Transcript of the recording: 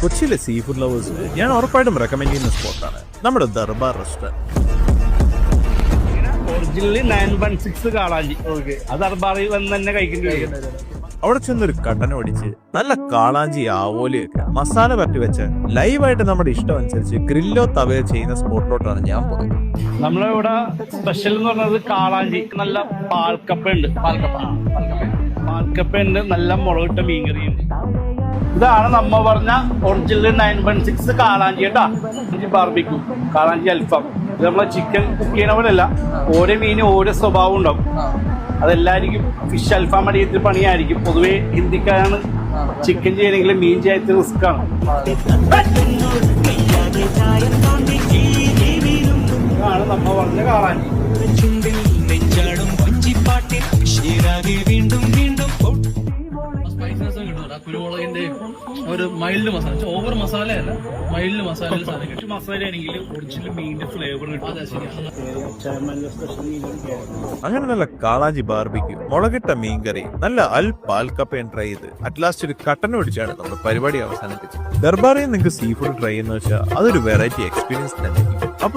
കൊച്ചിയിലെ sea food lovers ഞാൻ ഉറപ്പായിട്ടും റെക്കമെൻഡ് ചെയ്യുന്ന സ്പോട്ടാണ് നമ്മുടെ ദർബാർ റെസ്റ്റോറന്റ്. ഒറിജിനലി 916 കാളാഞ്ചി. അത് ദർബാറിൽ വന്ന് തന്നെ കഴിക്കേണ്ടി വരും. അവിടെ ചെന്നൊരു കട്ടൻ ഓടിച്ച് നല്ല കാളാഞ്ചി ആവോലിയൊക്കെ മസാല പറ്റി വെച്ച് ലൈവായിട്ട് നമ്മുടെ ഇഷ്ടം അനുസരിച്ച് ഗ്രില്ലോ തവയോ ചെയ്യുന്ന സ്പോട്ടിലോട്ടാണ് ഞാൻ പോകുന്നത്. നമ്മളിവിടെ സ്പെഷ്യൽ എന്ന് പറഞ്ഞത് കാളാഞ്ചി. നല്ല പാൽക്കപ്പ ഉണ്ട്. പാൽക്കപ്പ ഉണ്ട്. നല്ല മുളകിട്ട മീൻകറി ഉണ്ട്. ഇതാണ് നമ്മ പറഞ്ഞ ഒറിജിനൽ 916 കാളാഞ്ചി കേട്ടാ. ബാർബിക്യൂ, കാളാഞ്ചി അൽഫാം. ഇത് നമ്മളെ ചിക്കൻ കുക്ക് ചെയ്യുന്ന പോലെ അല്ല. ഓരോ മീനും ഓരോ സ്വഭാവം ഉണ്ടാവും. അതെല്ലായിരിക്കും ഫിഷ് അൽഫാം അടിയത്തിൽ പണിയായിരിക്കും. പൊതുവെ ഹിന്ദിക്കാരാണ് ചിക്കൻ ചെയ്യണമെങ്കിൽ മീൻ ചെയ്യാത്ത റിസ്ക് ആണ്. ഇതാണ് നമ്മ പറഞ്ഞ കാളാഞ്ചി. കുരുമുളകിന്റെ ഒരു മൈൽഡ് മസാല, ഓവർ മസാലയല്ല, മൈൽഡ് മസാല. മസാല ആണെങ്കിൽ ഒറിജിനൽ മീനിന്റെ ഫ്ലേവർ കിട്ടും. അങ്ങനെ നല്ല കാളാഞ്ചി ബാർബിക്യൂ, മുളകിട്ട മീൻകറി, നല്ല പാൽക്കപ്പയും ട്രൈ ചെയ്ത് അറ്റ്ലാസ്റ്റ് ഒരു കട്ടൻ ഒടിച്ചാണ് നമ്മുടെ പരിപാടി അവസാനിപ്പിച്ചത്. ദർബാറിൽ നിങ്ങൾക്ക് സീ ഫുഡ് ട്രൈ ചെയ്യുന്ന വെച്ചാൽ അതൊരു വെറൈറ്റി എക്സ്പീരിയൻസ് തന്നെ. അപ്പൊ